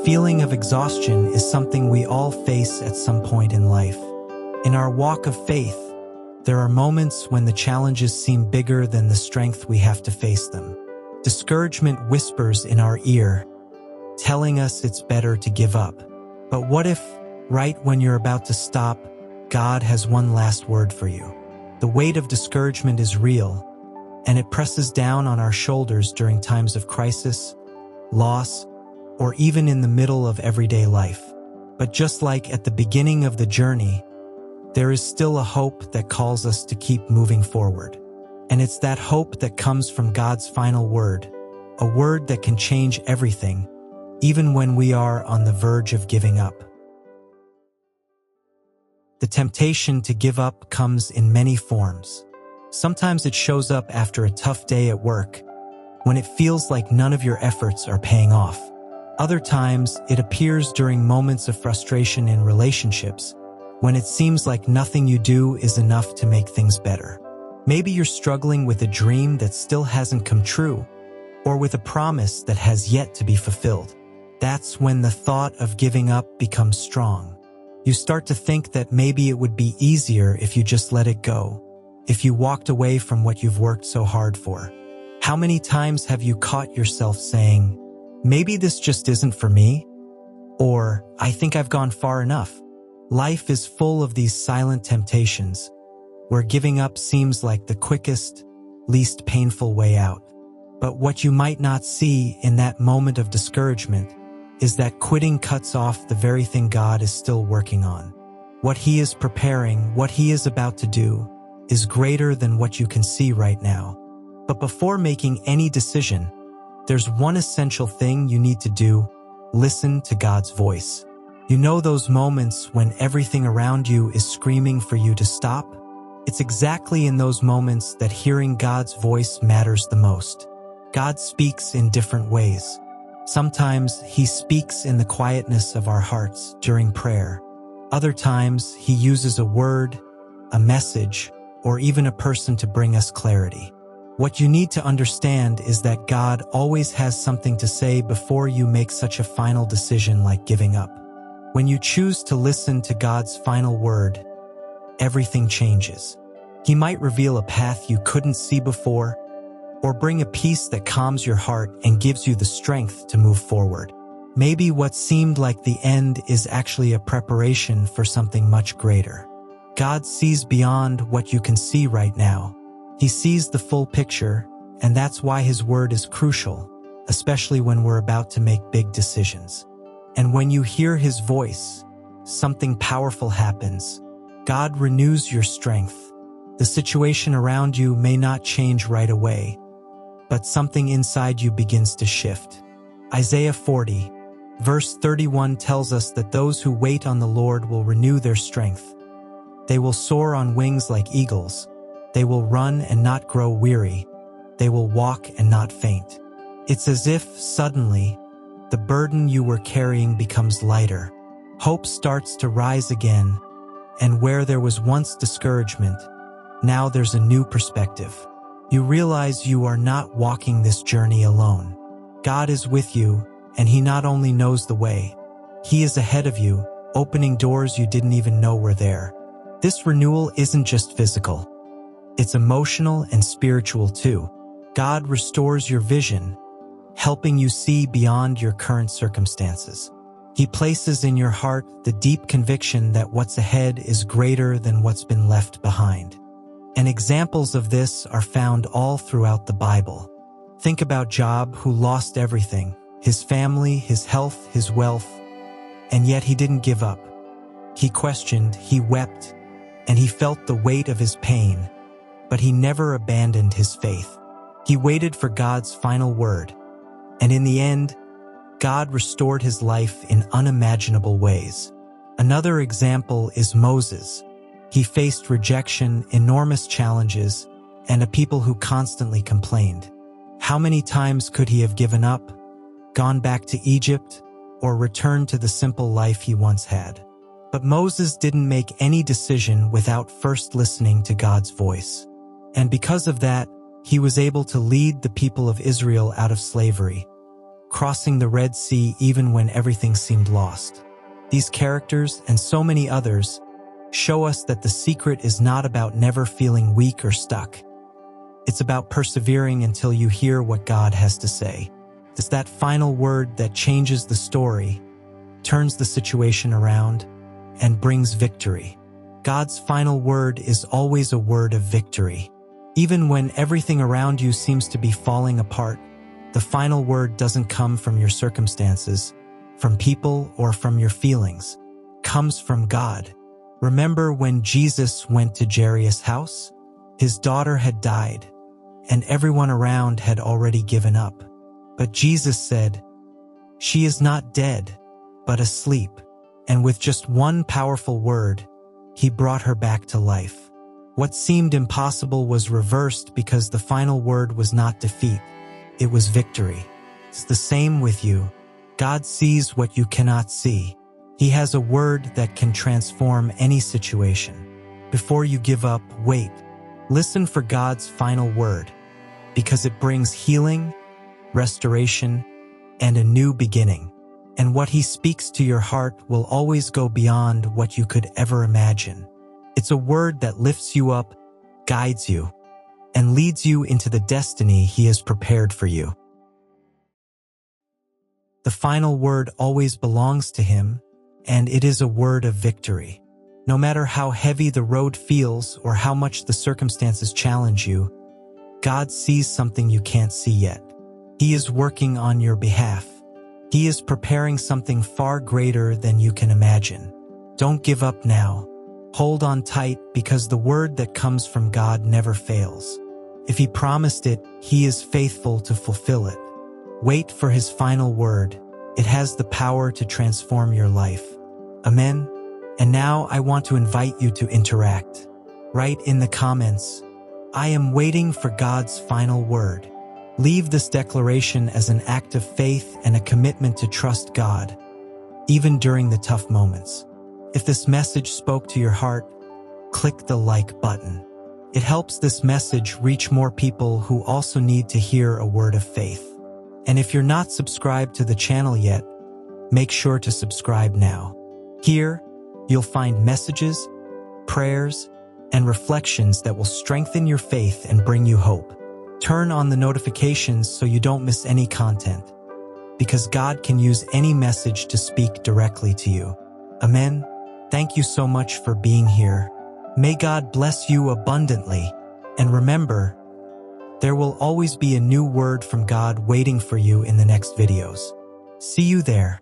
feeling of exhaustion is something we all face at some point in life. In our walk of faith, there are moments when the challenges seem bigger than the strength we have to face them. Discouragement whispers in our ear, telling us it's better to give up. But what if, right when you're about to stop, God has one last word for you? The weight of discouragement is real, and it presses down on our shoulders during times of crisis, loss, or even in the middle of everyday life. But just like at the beginning of the journey, there is still a hope that calls us to keep moving forward. And it's that hope that comes from God's final word, a word that can change everything, even when we are on the verge of giving up. The temptation to give up comes in many forms. Sometimes it shows up after a tough day at work, when it feels like none of your efforts are paying off. Other times, it appears during moments of frustration in relationships, when it seems like nothing you do is enough to make things better. Maybe you're struggling with a dream that still hasn't come true, or with a promise that has yet to be fulfilled. That's when the thought of giving up becomes strong. You start to think that maybe it would be easier if you just let it go, if you walked away from what you've worked so hard for. How many times have you caught yourself saying, maybe this just isn't for me? Or, I think I've gone far enough. Life is full of these silent temptations, where giving up seems like the quickest, least painful way out. But what you might not see in that moment of discouragement is that quitting cuts off the very thing God is still working on. What He is preparing, what He is about to do, is greater than what you can see right now. But before making any decision, there's one essential thing you need to do: listen to God's voice. You know those moments when everything around you is screaming for you to stop? It's exactly in those moments that hearing God's voice matters the most. God speaks in different ways. Sometimes He speaks in the quietness of our hearts during prayer. Other times He uses a word, a message, or even a person to bring us clarity. What you need to understand is that God always has something to say before you make such a final decision like giving up. When you choose to listen to God's final word, everything changes. He might reveal a path you couldn't see before, or bring a peace that calms your heart and gives you the strength to move forward. Maybe what seemed like the end is actually a preparation for something much greater. God sees beyond what you can see right now. He sees the full picture, and that's why His word is crucial, especially when we're about to make big decisions. And when you hear His voice, something powerful happens. God renews your strength. The situation around you may not change right away, but something inside you begins to shift. Isaiah 40, verse 31 tells us that those who wait on the Lord will renew their strength. They will soar on wings like eagles. They will run and not grow weary. They will walk and not faint. It's as if, suddenly, the burden you were carrying becomes lighter. Hope starts to rise again, and where there was once discouragement, now there's a new perspective. You realize you are not walking this journey alone. God is with you, and He not only knows the way, He is ahead of you, opening doors you didn't even know were there. This renewal isn't just physical. It's emotional and spiritual too. God restores your vision, helping you see beyond your current circumstances. He places in your heart the deep conviction that what's ahead is greater than what's been left behind. And examples of this are found all throughout the Bible. Think about Job, who lost everything: his family, his health, his wealth, and yet he didn't give up. He questioned, he wept, and he felt the weight of his pain, but he never abandoned his faith. He waited for God's final word, and in the end, God restored his life in unimaginable ways. Another example is Moses. He faced rejection, enormous challenges, and a people who constantly complained. How many times could he have given up, gone back to Egypt, or returned to the simple life he once had? But Moses didn't make any decision without first listening to God's voice. And because of that, he was able to lead the people of Israel out of slavery, crossing the Red Sea even when everything seemed lost. These characters, and so many others, show us that the secret is not about never feeling weak or stuck. It's about persevering until you hear what God has to say. It's that final word that changes the story, turns the situation around, and brings victory. God's final word is always a word of victory. Even when everything around you seems to be falling apart, the final word doesn't come from your circumstances, from people, or from your feelings. It comes from God. Remember when Jesus went to Jairus' house? His daughter had died, and everyone around had already given up. But Jesus said, "She is not dead, but asleep." And with just one powerful word, he brought her back to life. What seemed impossible was reversed because the final word was not defeat, it was victory. It's the same with you. God sees what you cannot see. He has a word that can transform any situation. Before you give up, wait. Listen for God's final word, because it brings healing, restoration, and a new beginning. And what he speaks to your heart will always go beyond what you could ever imagine. It's a word that lifts you up, guides you, and leads you into the destiny he has prepared for you. The final word always belongs to him, and it is a word of victory. No matter how heavy the road feels or how much the circumstances challenge you, God sees something you can't see yet. He is working on your behalf. He is preparing something far greater than you can imagine. Don't give up now. Hold on tight, because the word that comes from God never fails. If he promised it, he is faithful to fulfill it. Wait for his final word. It has the power to transform your life. Amen. And now I want to invite you to interact. Write in the comments, "I am waiting for God's final word." Leave this declaration as an act of faith and a commitment to trust God, even during the tough moments. If this message spoke to your heart, click the like button. It helps this message reach more people who also need to hear a word of faith. And if you're not subscribed to the channel yet, make sure to subscribe now. Here, you'll find messages, prayers, and reflections that will strengthen your faith and bring you hope. Turn on the notifications so you don't miss any content, because God can use any message to speak directly to you. Amen. Thank you so much for being here. May God bless you abundantly. And remember, there will always be a new word from God waiting for you in the next videos. See you there.